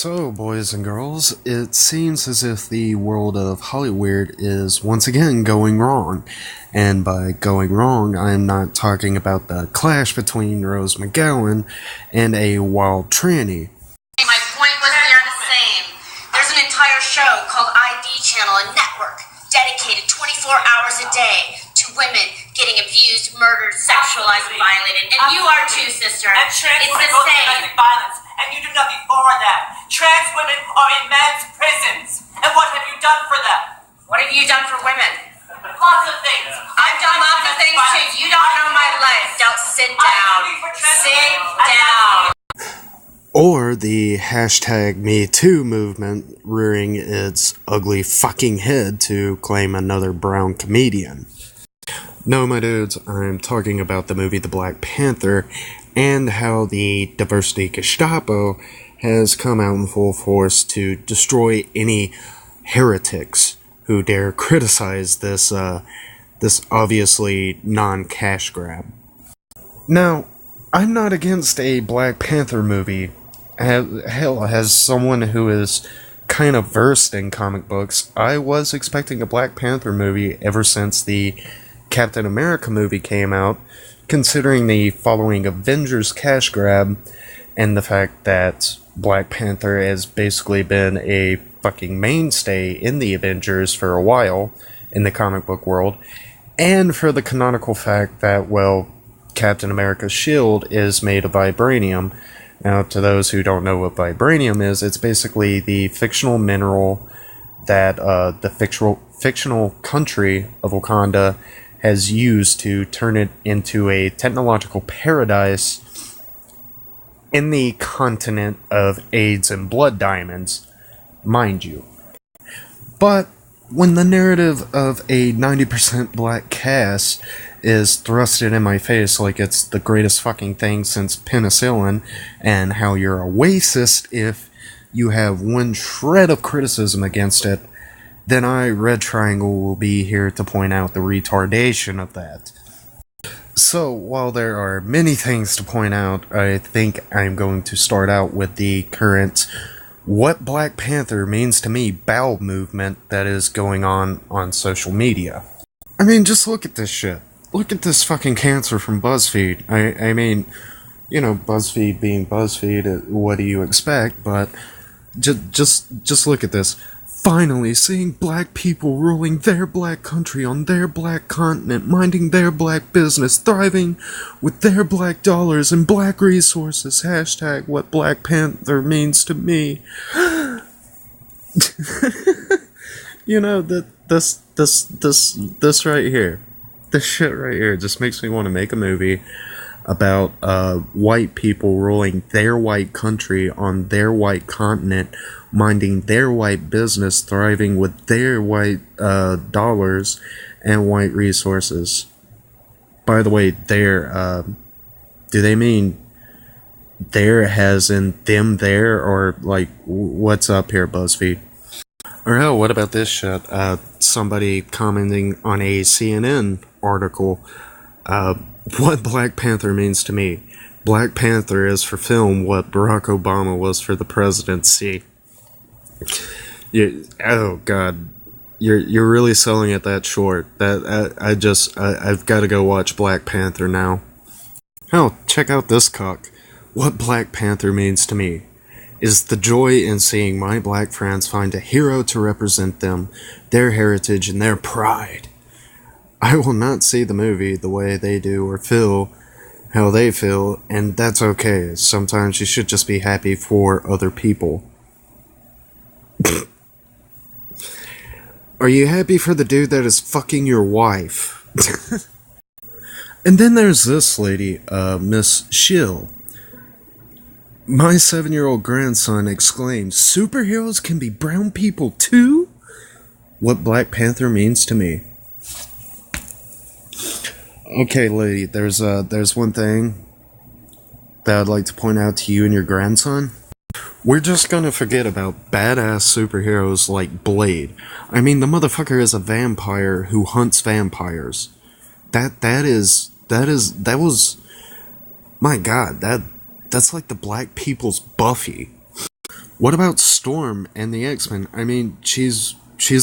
So, boys and girls, it seems as if the world of Hollywood is once again going wrong. And by going wrong, I'm not talking about the clash between Rose McGowan and a wild tranny. My point was we are the same. There's an entire show called ID Channel, a network dedicated 24 hours a day to women getting abused, murdered, sexualized, and violated. And you are too, sister. And trans it's women the go through same. domestic violence, and you do nothing for that. Trans women are in men's prisons, and what have you done for them? What have you done for women? Lots of things. I've done lots of things too. You don't know my life. Don't sit down. Sit down. Or the hashtag #MeToo movement rearing its ugly fucking head to claim another brown comedian. No, my dudes, I'm talking about the movie The Black Panther and how the diversity Gestapo has come out in full force to destroy any heretics who dare criticize this obviously non-cash grab. Now, I'm not against a Black Panther movie. Hell, as someone who is kind of versed in comic books, I was expecting a Black Panther movie ever since the Captain America movie came out, considering the following Avengers cash grab and the fact that Black Panther has basically been a fucking mainstay in the Avengers for a while in the comic book world, and for the canonical fact that, well, Captain America's shield is made of vibranium. Now, to those who don't know what vibranium is, it's basically the fictional mineral that the fictional country of Wakanda has used to turn it into a technological paradise in the continent of AIDS and blood diamonds, mind you. But when the narrative of a 90% black cast is thrusted in my face like it's the greatest fucking thing since penicillin, and how you're a racist if you have one shred of criticism against it, then I, Red Triangle, will be here to point out the retardation of that. So, while there are many things to point out, I think I'm going to start out with the current "What Black Panther Means to Me" bowel movement that is going on social media. I mean, just look at this shit. Look at this fucking cancer from BuzzFeed. I mean, you know, BuzzFeed being BuzzFeed, what do you expect? But just look at this. Finally, seeing black people ruling their black country on their black continent, minding their black business, thriving with their black dollars and black resources. Hashtag what Black Panther means to me. You know, this right here. This shit right here just makes me want to make a movie about white people ruling their white country on their white continent, minding their white business, thriving with their white dollars and white resources. By the way, their, do they mean there as in them there, or like, what's up here, BuzzFeed? Or hell, what about this shit? Somebody commenting on a CNN article, what Black Panther means to me. Black Panther is for film what Barack Obama was for the presidency. Oh god, you're really selling it that short. I've got to go watch Black Panther now. Hell, check out this cock. What Black Panther means to me is the joy in seeing my black friends find a hero to represent them, their heritage, and their pride. I will not see the movie the way they do or feel how they feel, and that's okay. Sometimes you should just be happy for other people. Are you happy for the dude that is fucking your wife? And then there's this lady, Miss Shill. My 7-year-old grandson exclaimed, "Superheroes can be brown people too?" What Black Panther means to me. Okay, lady, there's one thing that I'd like to point out to you and your grandson. We're just gonna forget about badass superheroes like Blade. I mean, the motherfucker is a vampire who hunts vampires. That was, my god, that's like the black people's Buffy. What about Storm and the X-Men? I mean, she's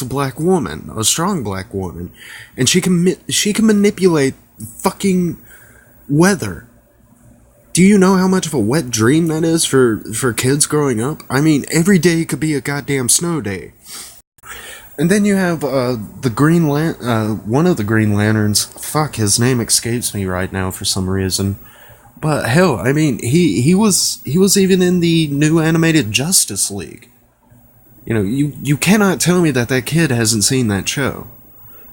a black woman, a strong black woman, and she can manipulate fucking weather. Do you know how much of a wet dream that is for kids growing up? I mean, every day could be a goddamn snow day. And then you have one of the Green Lanterns. Fuck, his name escapes me right now for some reason. But hell, I mean, he was even in the new animated Justice League. You know, you cannot tell me that kid hasn't seen that show.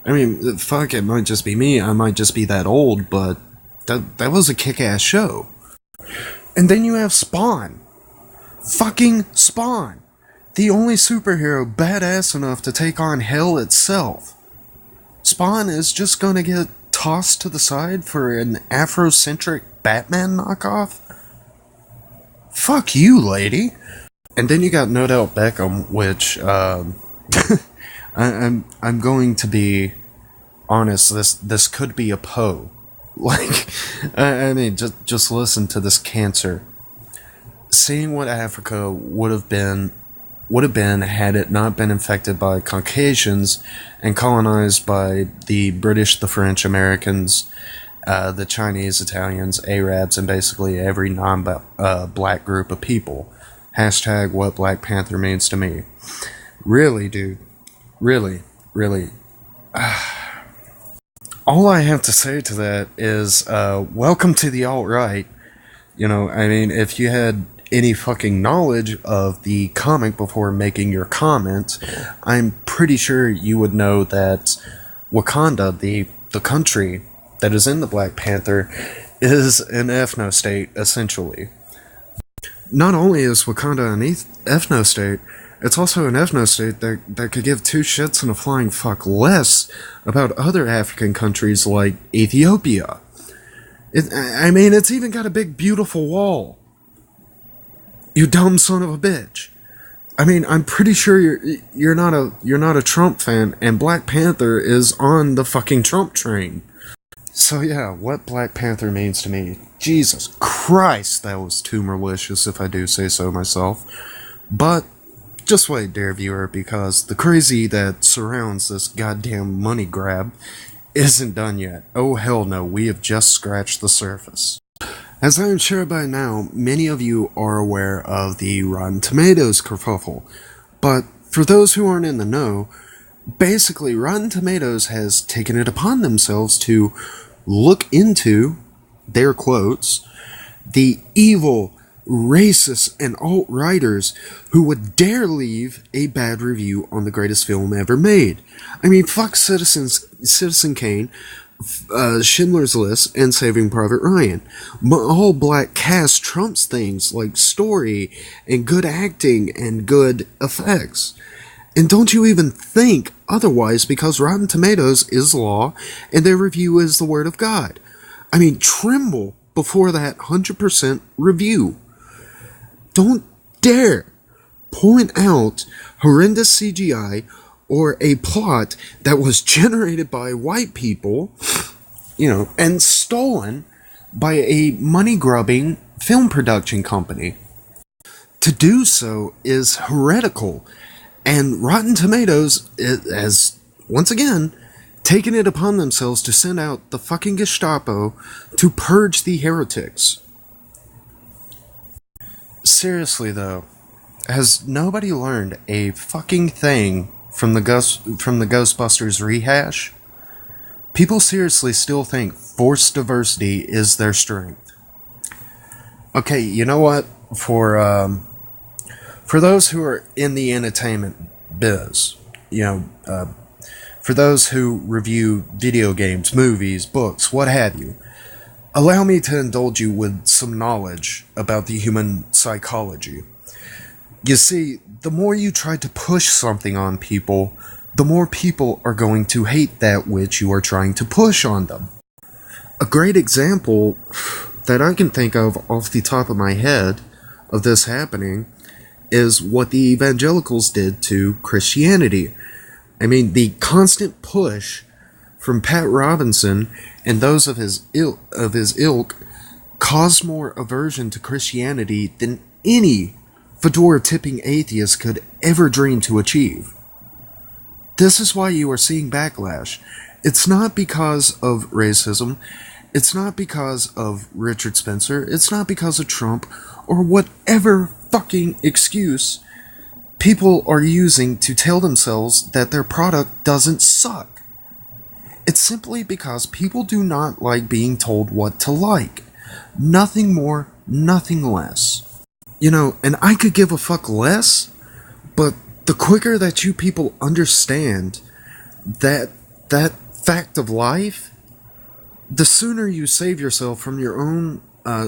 I mean, fuck, it might just be me. I might just be that old, but that was a kick-ass show. And then you have Spawn. Fucking Spawn. The only superhero badass enough to take on hell itself. Spawn is just gonna get tossed to the side for an Afrocentric Batman knockoff? Fuck you, lady. And then you got No Doubt Beckham, which, I'm going to be honest, this could be a Poe. Like, I mean, just listen to this cancer. Seeing what Africa would have been had it not been infected by Caucasians and colonized by the British, the French, Americans, the Chinese, Italians, Arabs, and basically every non-black group of people. Hashtag what Black Panther means to me. Really, dude. Really. All I have to say to that is, welcome to the alt-right. You know, I mean, if you had any fucking knowledge of the comic before making your comment, I'm pretty sure you would know that Wakanda, the country that is in the Black Panther, is an ethno-state, essentially. Not only is Wakanda an ethno-state, it's also an ethno-state that could give two shits and a flying fuck less about other African countries like Ethiopia. I mean, it's even got a big, beautiful wall. You dumb son of a bitch. I mean, I'm pretty sure you're not a Trump fan, and Black Panther is on the fucking Trump train. So yeah, what Black Panther means to me. Jesus Christ, that was too malicious if I do say so myself. But just wait, dear viewer, because the crazy that surrounds this goddamn money grab isn't done yet. Oh hell no, we have just scratched the surface. As I am sure by now, many of you are aware of the Rotten Tomatoes kerfuffle. But for those who aren't in the know, basically Rotten Tomatoes has taken it upon themselves to look into, their quotes, the evil, racist, and alt-righters who would dare leave a bad review on the greatest film ever made. I mean, fuck Citizen Kane, Schindler's List, and Saving Private Ryan. All black cast trumps things like story, and good acting, and good effects. And don't you even think otherwise, because Rotten Tomatoes is law, and their review is the word of God. I mean, tremble before that 100% review. Don't dare point out horrendous CGI or a plot that was generated by white people, you know, and stolen by a money-grubbing film production company. To do so is heretical, and Rotten Tomatoes has, once again, taken it upon themselves to send out the fucking Gestapo to purge the heretics. Seriously though, has nobody learned a fucking thing from the Ghostbusters rehash? People seriously still think forced diversity is their strength. Okay, you know what? For those who are in the entertainment biz, you know, for those who review video games, movies, books, what have you, allow me to indulge you with some knowledge about the human psychology. You see, the more you try to push something on people, the more people are going to hate that which you are trying to push on them. A great example that I can think of off the top of my head of this happening is what the evangelicals did to Christianity. I mean, the constant push from Pat Robinson and those of his ilk caused more aversion to Christianity than any fedora-tipping atheist could ever dream to achieve. This is why you are seeing backlash. It's not because of racism, it's not because of Richard Spencer, it's not because of Trump, or whatever fucking excuse people are using to tell themselves that their product doesn't suck. It's simply because people do not like being told what to like. Nothing more, nothing less. And I could give a fuck less, but the quicker that you people understand that fact of life, the sooner you save yourself from your own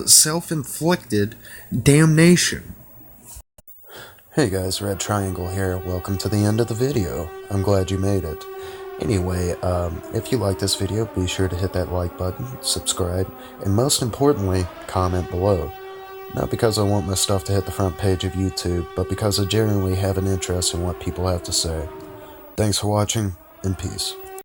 self-inflicted damnation. Hey guys, Red Triangle here. Welcome to the end of the video. I'm glad you made it. Anyway, if you like this video, be sure to hit that like button, subscribe, and most importantly, comment below. Not because I want my stuff to hit the front page of YouTube, but because I genuinely have an interest in what people have to say. Thanks for watching, and peace.